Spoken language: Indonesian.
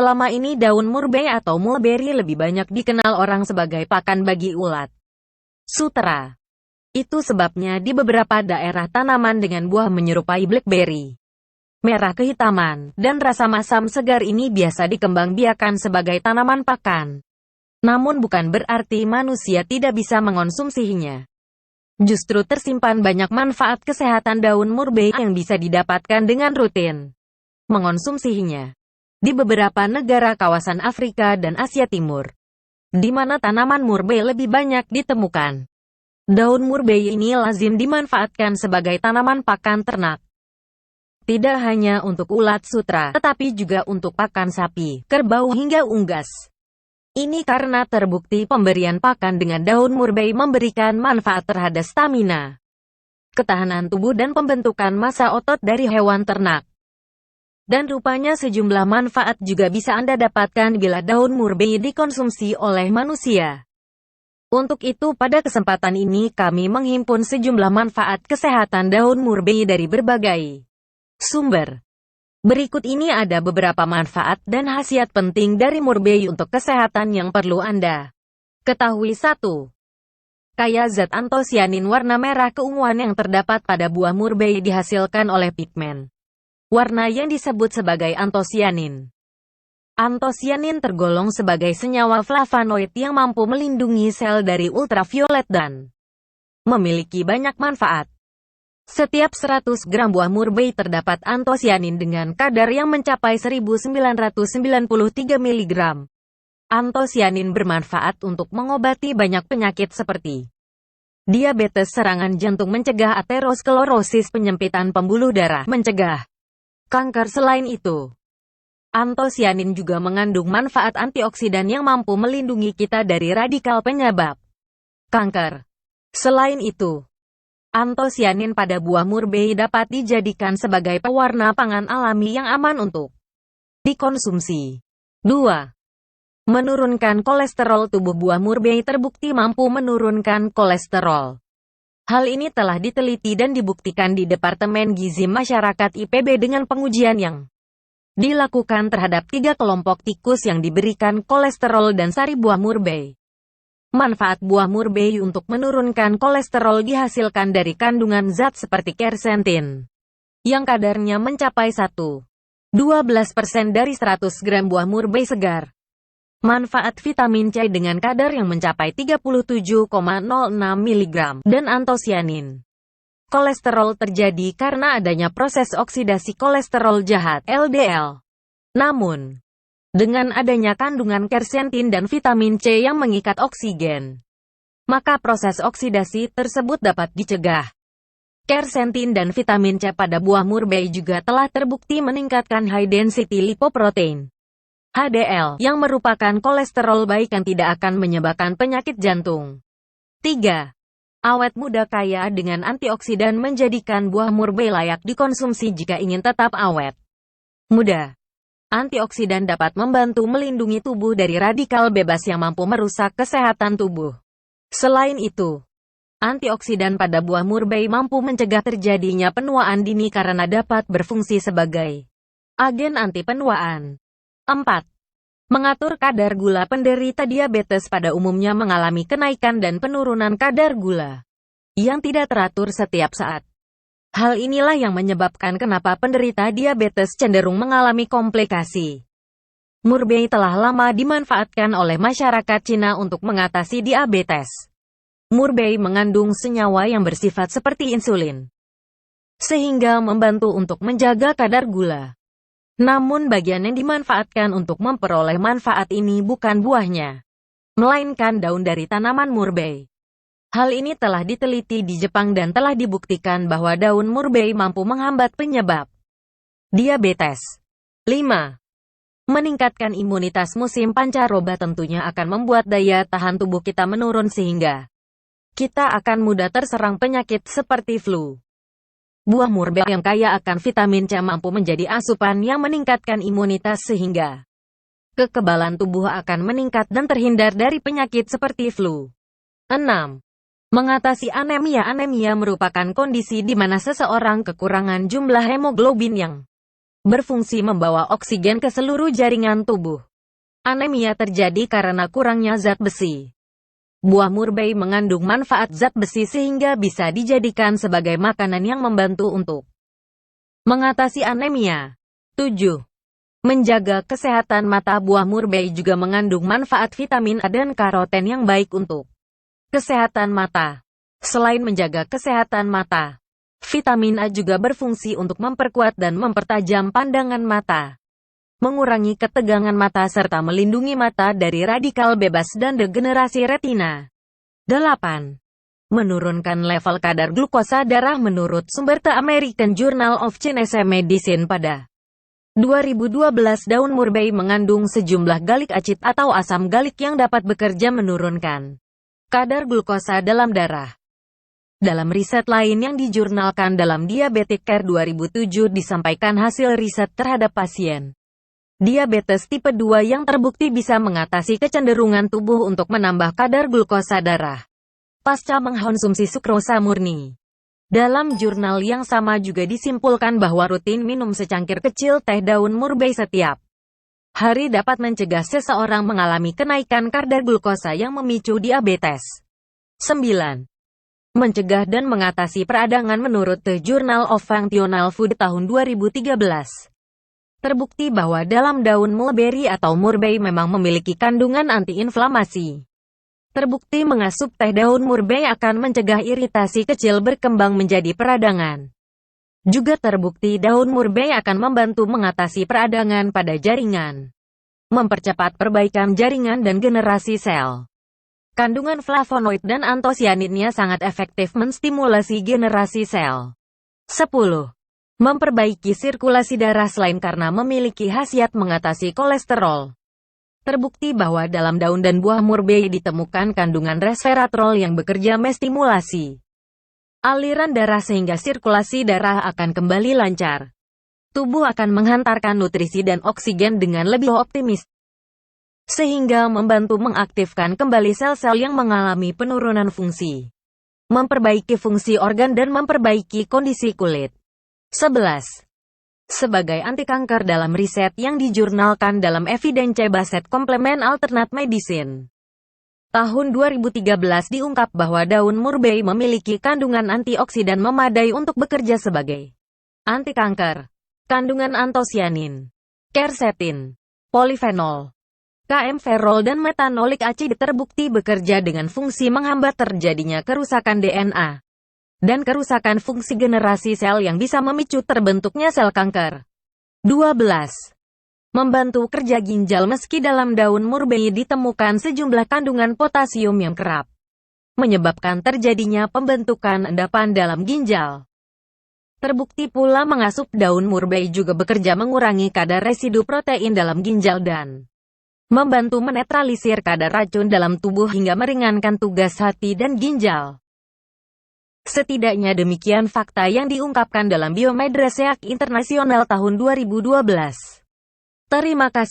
Selama ini daun murbei atau mulberry lebih banyak dikenal orang sebagai pakan bagi ulat sutera. Itu sebabnya di beberapa daerah tanaman dengan buah menyerupai blackberry, merah kehitaman, dan rasa masam segar ini biasa dikembangbiakan sebagai tanaman pakan. Namun bukan berarti manusia tidak bisa mengonsumsinya. Justru tersimpan banyak manfaat kesehatan daun murbei yang bisa didapatkan dengan rutin mengonsumsinya. Di beberapa negara kawasan Afrika dan Asia Timur, di mana tanaman murbei lebih banyak ditemukan, daun murbei ini lazim dimanfaatkan sebagai tanaman pakan ternak. Tidak hanya untuk ulat sutera, tetapi juga untuk pakan sapi, kerbau hingga unggas. Ini karena terbukti pemberian pakan dengan daun murbei memberikan manfaat terhadap stamina, ketahanan tubuh dan pembentukan massa otot dari hewan ternak. Dan rupanya sejumlah manfaat juga bisa Anda dapatkan bila daun murbei dikonsumsi oleh manusia. Untuk itu pada kesempatan ini kami menghimpun sejumlah manfaat kesehatan daun murbei dari berbagai sumber. Berikut ini ada beberapa manfaat dan khasiat penting dari murbei untuk kesehatan yang perlu Anda ketahui. 1. Kaya zat antosianin. Warna merah keunguan yang terdapat pada buah murbei dihasilkan oleh pigmen warna yang disebut sebagai antosianin. Antosianin tergolong sebagai senyawa flavonoid yang mampu melindungi sel dari ultraviolet dan memiliki banyak manfaat. Setiap 100 gram buah murbei terdapat antosianin dengan kadar yang mencapai 1993 mg. Antosianin bermanfaat untuk mengobati banyak penyakit seperti diabetes, serangan jantung, mencegah aterosklerosis, penyempitan pembuluh darah, mencegah kanker. Selain itu, antosianin juga mengandung manfaat antioksidan yang mampu melindungi kita dari radikal penyebab kanker. Selain itu, antosianin pada buah murbei dapat dijadikan sebagai pewarna pangan alami yang aman untuk dikonsumsi. 2. Menurunkan kolesterol tubuh. Buah murbei terbukti mampu menurunkan kolesterol. Hal ini telah diteliti dan dibuktikan di Departemen Gizi Masyarakat IPB dengan pengujian yang dilakukan terhadap 3 kelompok tikus yang diberikan kolesterol dan sari buah murbei. Manfaat buah murbei untuk menurunkan kolesterol dihasilkan dari kandungan zat seperti quercetin, yang kadarnya mencapai 1,12% dari 100 gram buah murbei segar. Manfaat vitamin C dengan kadar yang mencapai 37,06 mg, dan antosianin. Kolesterol terjadi karena adanya proses oksidasi kolesterol jahat (LDL). Namun, dengan adanya kandungan quercetin dan vitamin C yang mengikat oksigen, maka proses oksidasi tersebut dapat dicegah. Quercetin dan vitamin C pada buah murbei juga telah terbukti meningkatkan high density lipoprotein (HDL) yang merupakan kolesterol baik yang tidak akan menyebabkan penyakit jantung. 3. Awet muda. Kaya dengan antioksidan menjadikan buah murbei layak dikonsumsi jika ingin tetap awet muda. Antioksidan dapat membantu melindungi tubuh dari radikal bebas yang mampu merusak kesehatan tubuh. Selain itu, antioksidan pada buah murbei mampu mencegah terjadinya penuaan dini karena dapat berfungsi sebagai agen anti penuaan. 4. Mengatur kadar gula. Penderita diabetes pada umumnya mengalami kenaikan dan penurunan kadar gula yang tidak teratur setiap saat. Hal inilah yang menyebabkan kenapa penderita diabetes cenderung mengalami komplikasi. Murbei telah lama dimanfaatkan oleh masyarakat Cina untuk mengatasi diabetes. Murbei mengandung senyawa yang bersifat seperti insulin, sehingga membantu untuk menjaga kadar gula. Namun bagian yang dimanfaatkan untuk memperoleh manfaat ini bukan buahnya, melainkan daun dari tanaman murbei. Hal ini telah diteliti di Jepang dan telah dibuktikan bahwa daun murbei mampu menghambat penyebab diabetes. 5. Meningkatkan imunitas. Musim pancaroba tentunya akan membuat daya tahan tubuh kita menurun sehingga kita akan mudah terserang penyakit seperti flu. Buah murbei yang kaya akan vitamin C mampu menjadi asupan yang meningkatkan imunitas sehingga kekebalan tubuh akan meningkat dan terhindar dari penyakit seperti flu. 6. Mengatasi anemia. Anemia merupakan kondisi di mana seseorang kekurangan jumlah hemoglobin yang berfungsi membawa oksigen ke seluruh jaringan tubuh. Anemia terjadi karena kurangnya zat besi. Buah murbei mengandung manfaat zat besi sehingga bisa dijadikan sebagai makanan yang membantu untuk mengatasi anemia. 7. Menjaga kesehatan mata. Buah murbei juga mengandung manfaat vitamin A dan karoten yang baik untuk kesehatan mata. Selain menjaga kesehatan mata, vitamin A juga berfungsi untuk memperkuat dan mempertajam pandangan mata, mengurangi ketegangan mata serta melindungi mata dari radikal bebas dan degenerasi retina. 8. Menurunkan level kadar glukosa darah. Menurut sumber The American Journal of Chinese Medicine pada 2012, daun murbei mengandung sejumlah galik acid atau asam galik yang dapat bekerja menurunkan kadar glukosa dalam darah. Dalam riset lain yang dijurnalkan dalam Diabetic Care 2007 disampaikan hasil riset terhadap pasien diabetes tipe 2 yang terbukti bisa mengatasi kecenderungan tubuh untuk menambah kadar glukosa darah pasca mengkonsumsi sukrosa murni. Dalam jurnal yang sama juga disimpulkan bahwa rutin minum secangkir kecil teh daun murbei setiap hari dapat mencegah seseorang mengalami kenaikan kadar glukosa yang memicu diabetes. 9. Mencegah dan mengatasi peradangan. Menurut The Journal of Functional Food tahun 2013, terbukti bahwa dalam daun mulberry atau murbei memang memiliki kandungan antiinflamasi. Terbukti mengasup teh daun murbei akan mencegah iritasi kecil berkembang menjadi peradangan. Juga terbukti daun murbei akan membantu mengatasi peradangan pada jaringan, mempercepat perbaikan jaringan dan generasi sel. Kandungan flavonoid dan antosianinnya sangat efektif menstimulasi generasi sel. 10. Memperbaiki sirkulasi darah. Selain karena memiliki khasiat mengatasi kolesterol, terbukti bahwa dalam daun dan buah murbei ditemukan kandungan resveratrol yang bekerja menstimulasi aliran darah sehingga sirkulasi darah akan kembali lancar. Tubuh akan menghantarkan nutrisi dan oksigen dengan lebih optimis, sehingga membantu mengaktifkan kembali sel-sel yang mengalami penurunan fungsi, memperbaiki fungsi organ dan memperbaiki kondisi kulit. 11. Sebagai anti kanker. Dalam riset yang dijurnalkan dalam Evidence-Based Complement Alternate Medicine tahun 2013 diungkap bahwa daun murbei memiliki kandungan antioksidan memadai untuk bekerja sebagai anti kanker. Kandungan antosianin, quercetin, polifenol, kaempferol dan metanolik acid terbukti bekerja dengan fungsi menghambat terjadinya kerusakan DNA dan kerusakan fungsi generasi sel yang bisa memicu terbentuknya sel kanker. 12. Membantu kerja ginjal. Meski dalam daun murbei ditemukan sejumlah kandungan potasium yang kerap menyebabkan terjadinya pembentukan endapan dalam ginjal, terbukti pula mengasup daun murbei juga bekerja mengurangi kadar residu protein dalam ginjal dan membantu menetralisir kadar racun dalam tubuh hingga meringankan tugas hati dan ginjal. Setidaknya demikian fakta yang diungkapkan dalam Biomed Research International tahun 2012. Terima kasih.